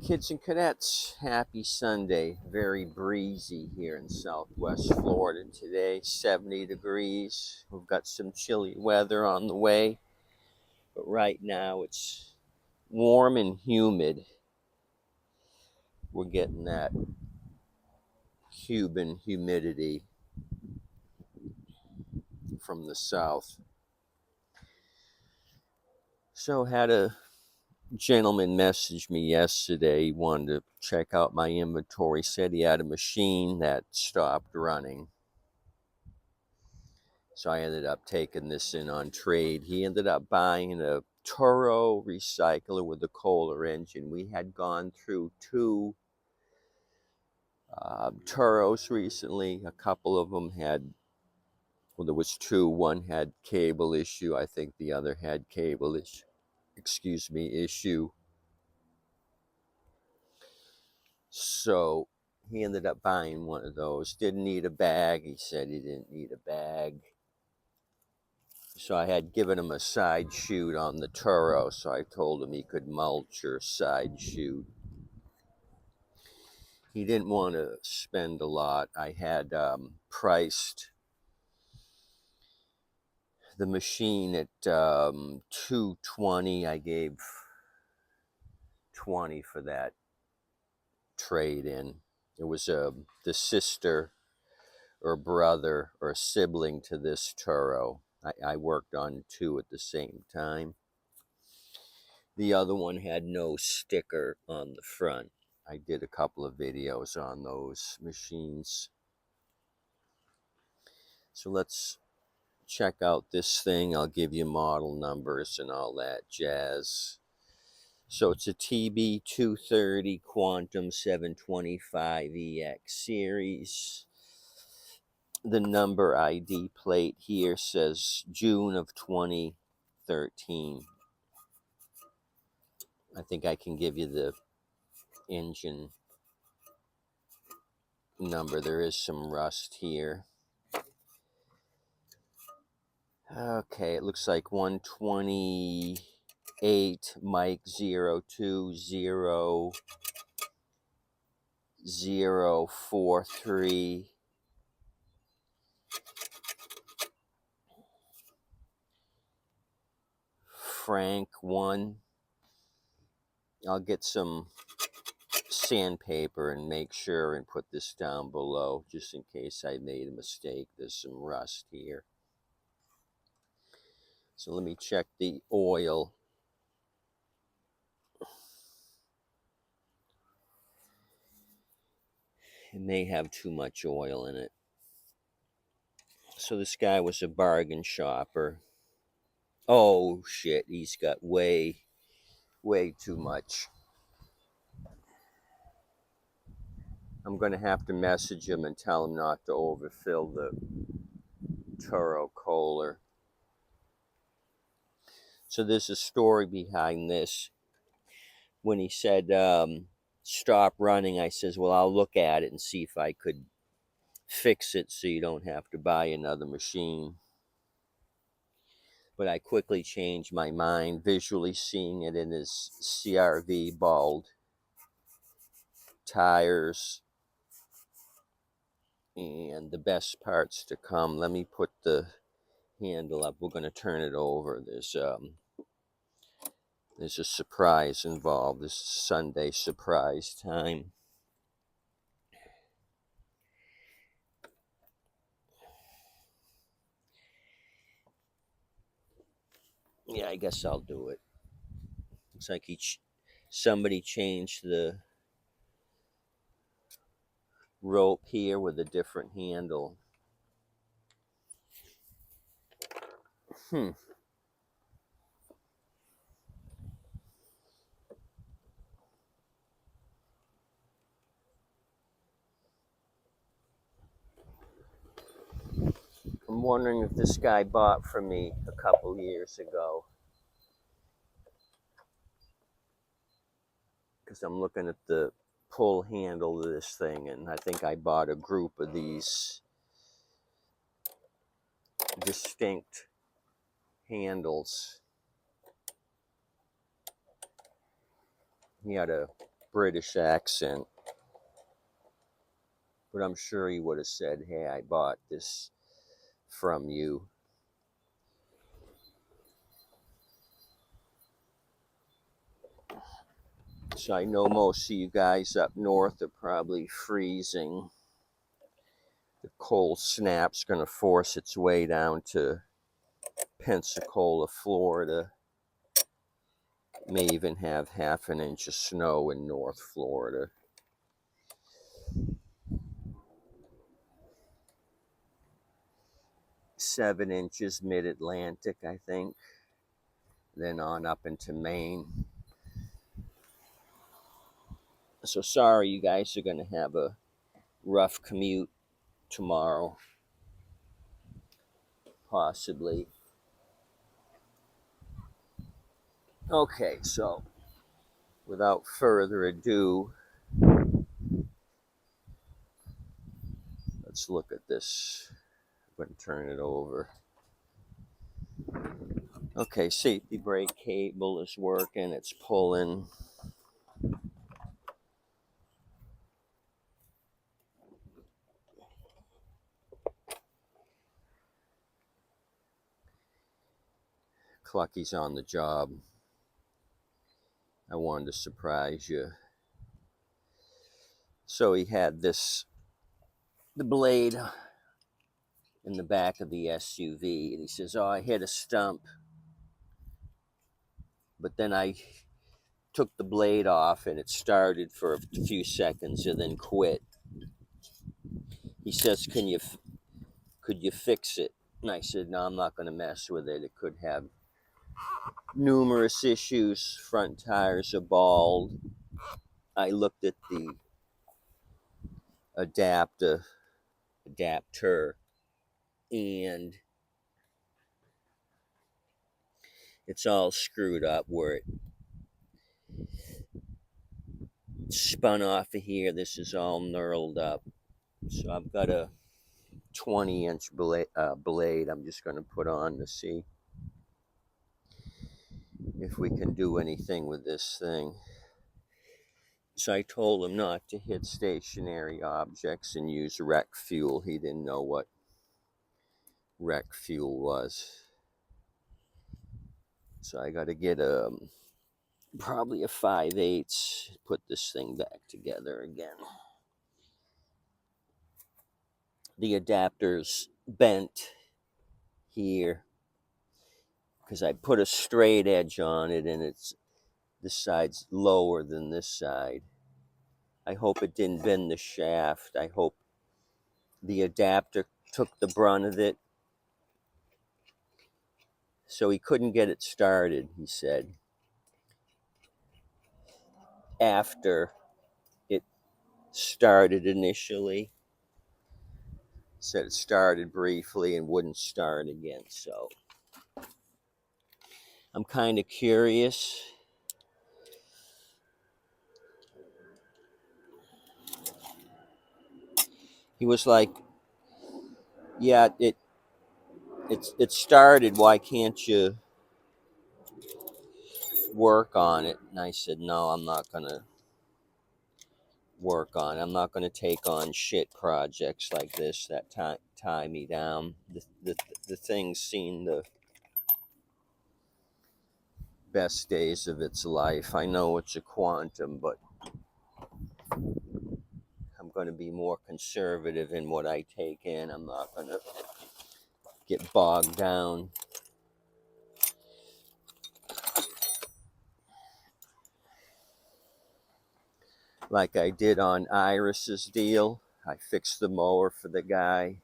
Kids and cadets, happy Sunday. Very breezy here in Southwest Florida today, 70 degrees. We've got some chilly weather on the way, but right now it's warm and humid. We're getting that Cuban humidity from the south. So had a gentleman message me yesterday. He wanted to check out my inventory. Said he had a machine that stopped running. So I ended up taking this in on trade. He ended up buying a Toro recycler with a Kohler engine. We had gone through two Toros recently. A couple of them had, well, there was two. One had cable issue. I think the other had cable issue. So he ended up buying one of those. Didn't need a bag. He said he didn't need a bag. So I had given him a side chute on the Toro, so I told him he could mulch or side chute. He didn't want to spend a lot. I had priced the machine at $220. I gave $20 for that trade-in. It was the sister or brother or sibling to this Toro. I worked on two at the same time. The other one had no sticker on the front. I did a couple of videos on those machines. So let's check out this thing. I'll give you model numbers and all that jazz. So it's a TB230 Quantum 725EX series. The number ID plate here says June of 2013. I think I can give you the engine number. There is some rust here. Okay, it looks like 128 Mike 020043 Frank 1. I'll get some sandpaper and make sure and put this down below just in case I made a mistake. There's some rust here. So let me check the oil. It may have too much oil in it. So this guy was a bargain shopper. Oh shit, he's got way too much. I'm going to have to message him and tell him not to overfill the Toro Kohler. So there's a story behind this. When he said stop running, I says, well, I'll look at it and see if I could fix it so you don't have to buy another machine. But I quickly changed my mind, visually seeing it in his CRV bald tires and the best parts to come. Let me put the handle up. We're going to turn it over. There's a surprise involved. This is Sunday surprise time. Yeah, I guess I'll do it. Looks like somebody changed the rope here with a different handle. I'm wondering if this guy bought from me a couple years ago. Because I'm looking at the pull handle of this thing, and I think I bought a group of these distinct handles. He had a British accent. But I'm sure he would have said, hey, I bought this from you. So I know most of you guys up north are probably freezing. The cold snap's going to force its way down to Pensacola, Florida. May even have half an inch of snow in North Florida. Seven inches mid-Atlantic, I think. Then on up into Maine. So sorry, you guys are going to have a rough commute tomorrow. Possibly. Okay, so without further ado, let's look at this. I'm going to turn it over. Okay, safety brake cable is working. It's pulling. Clucky's on the job. I wanted to surprise you. So he had the blade in the back of the SUV, and he says, oh, I hit a stump. But then I took the blade off, and it started for a few seconds and then quit. He says, could you fix it? And I said, no, I'm not going to mess with it. It could have numerous issues. Front tires are bald. I looked at the adapter, and it's all screwed up where it spun off of here. This is all knurled up. So I've got a 20-inch blade I'm just going to put on to see if we can do anything with this thing. So I told him not to hit stationary objects and use wreck fuel. He didn't know what wreck fuel was. So I got to get probably a 5/8, put this thing back together again. The adapter's bent here because I put a straight edge on it, and this side's lower than this side. I hope it didn't bend the shaft. I hope the adapter took the brunt of it. So he couldn't get it started, he said, after it started initially. Said it started briefly and wouldn't start again. So I'm kind of curious. He was like, yeah, it started. Why can't you work on it? And I said, no, I'm not going to work on it. I'm not going to take on shit projects like this that tie me down. The thing's seen the best days of its life. I know it's a quantum, but I'm going to be more conservative in what I take in. I'm not going to get bogged down. Like I did on Iris's deal. I fixed the mower for the guy.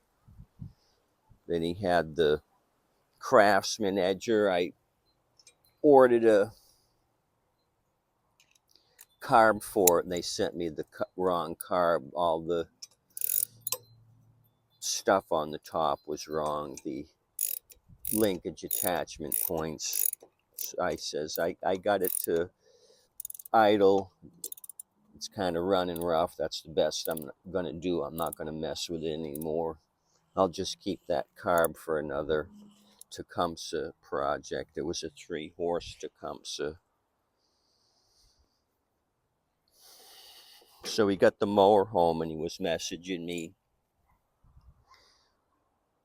Then he had the Craftsman edger. I ordered a carb for it, and they sent me the wrong carb. All the stuff on the top was wrong. The linkage attachment points. I says, I got it to idle. It's kind of running rough. That's the best I'm going to do. I'm not going to mess with it anymore. I'll just keep that carb for another Tecumseh project. It was a 3-horse Tecumseh. So he got the mower home and he was messaging me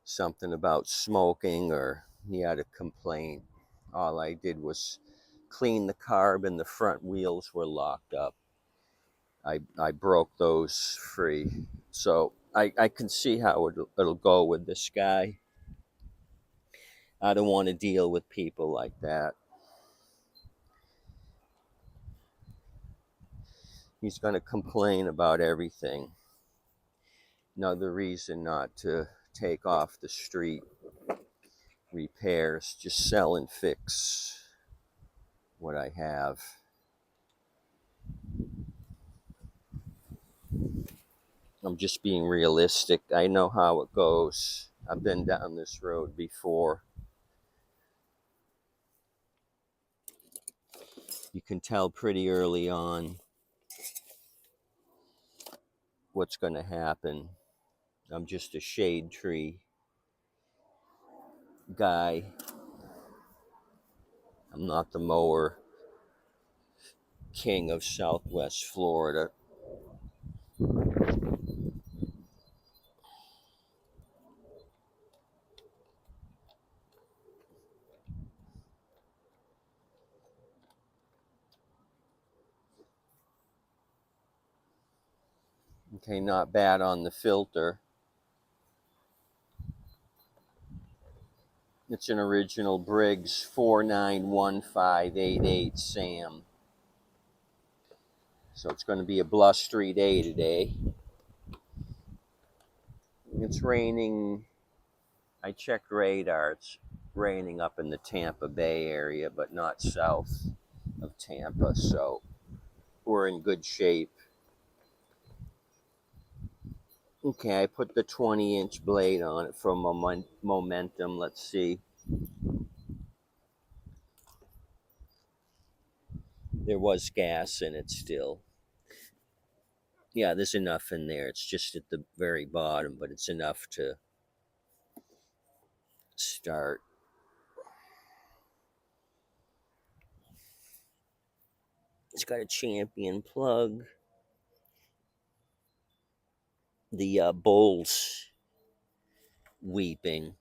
something about smoking, or he had a complaint. All I did was clean the carb and the front wheels were locked up. I broke those free. So I can see how it'll go with this guy. I don't want to deal with people like that. He's going to complain about everything. Another reason not to take off the street repairs, just sell and fix what I have. I'm just being realistic. I know how it goes. I've been down this road before. You can tell pretty early on what's going to happen. I'm just a shade tree guy. I'm not the mower king of Southwest Florida. Okay, not bad on the filter. It's an original Briggs 491588 Sam. So it's going to be a blustery day today. It's raining. I checked radar. It's raining up in the Tampa Bay area, but not south of Tampa. So we're in good shape. Okay, I put the 20-inch blade on it for momentum. Let's see. There was gas in it still. Yeah, there's enough in there. It's just at the very bottom, but it's enough to start. It's got a champion plug. The bowl's weeping.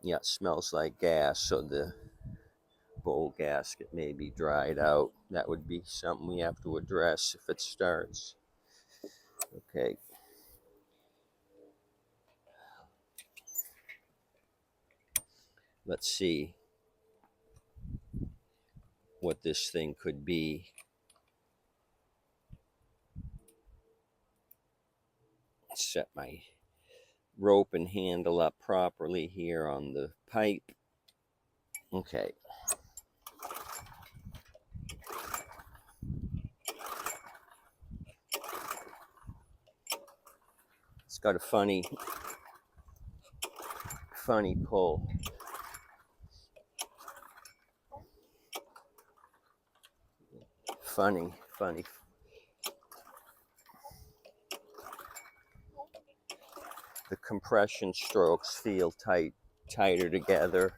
Yeah, it smells like gas, so the bowl gasket may be dried out. That would be something we have to address if it starts. Okay. Let's see what this thing could be. Set my rope and handle up properly here on the pipe. Okay. It's got a funny pull. Funny. The compression strokes feel tighter together.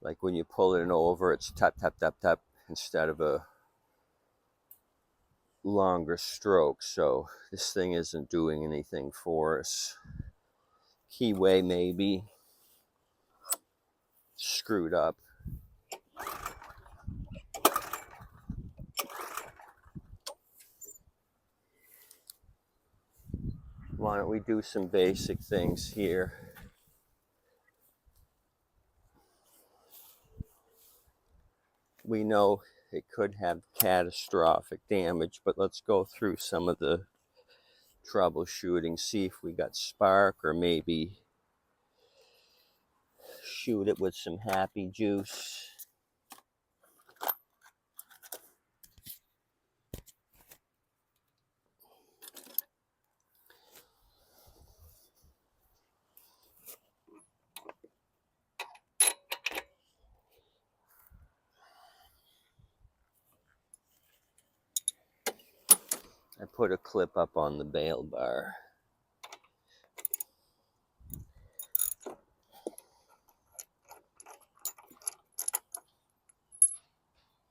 Like when you pull it over, it's tap, tap, tap, tap, instead of a longer stroke. So this thing isn't doing anything for us. Keyway maybe screwed up. Why don't we do some basic things here? We know it could have catastrophic damage, but let's go through some of the troubleshooting, see if we got spark, or maybe shoot it with some happy juice. I put a clip up on the bail bar.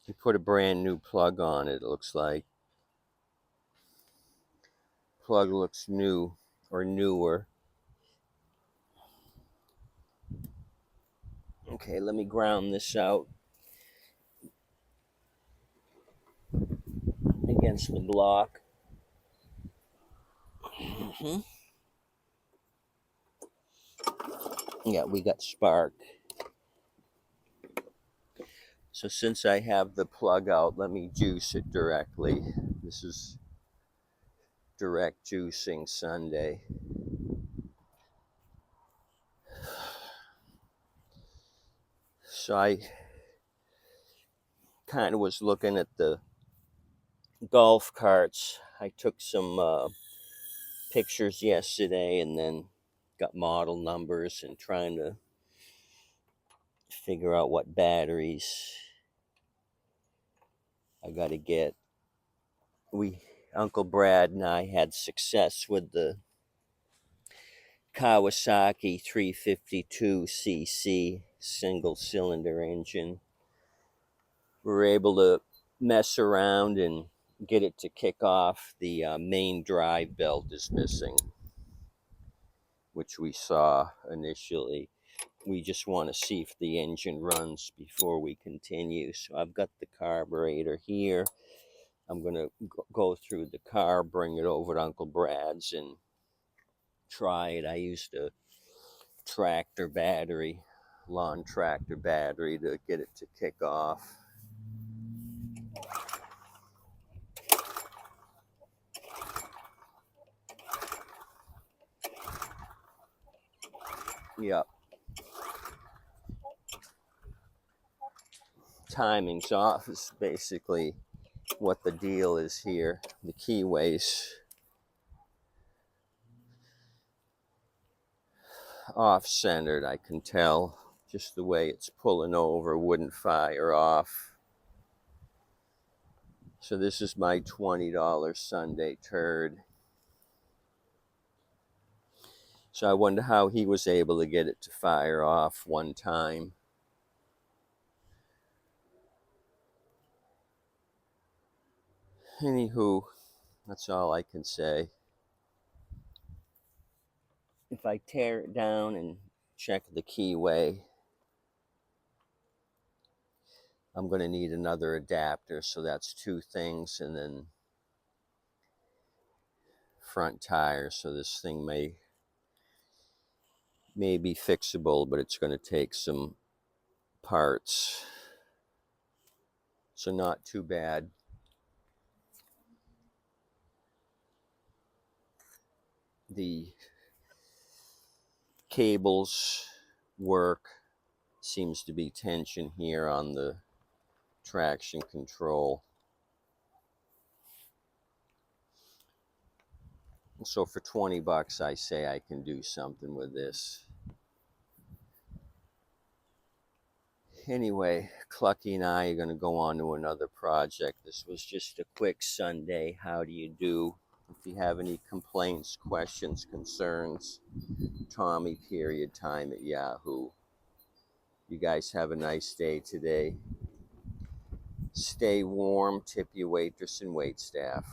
You put a brand new plug on it, it looks like. plug looks new or newer. Okay, let me ground this out against the block. Yeah, we got spark. So since I have the plug out, let me juice it directly. This is direct juicing Sunday. So I kind of was looking at the golf carts. I took some pictures yesterday and then got model numbers and trying to figure out what batteries I got to get. Uncle Brad and I had success with the Kawasaki 352cc single cylinder engine. We were able to mess around and get it to kick off. The main drive belt is missing, which we saw initially. We just want to see if the engine runs before we continue. So I've got the carburetor here. I'm going to go through the car, bring it over to Uncle Brad's and try it. I used a tractor battery, lawn tractor battery, to get it to kick off. Yep. Timing's off is basically what the deal is here. The keyway's off-centered, I can tell. Just the way it's pulling over wouldn't fire off. So this is my $20 Sunday turd. So I wonder how he was able to get it to fire off one time. Anywho, that's all I can say. If I tear it down and check the keyway, I'm going to need another adapter, so that's two things, and then front tires. So this thing may be fixable, but it's going to take some parts. So not too bad. The cables work. Seems to be tension here on the traction control. So for 20 bucks, I say I can do something with this. Anyway, Clucky and I are going to go on to another project. This was just a quick Sunday. How do you do? If you have any complaints, questions, concerns, Tommy _time at Yahoo. You guys have a nice day today. Stay warm, tip your waitress and waitstaff.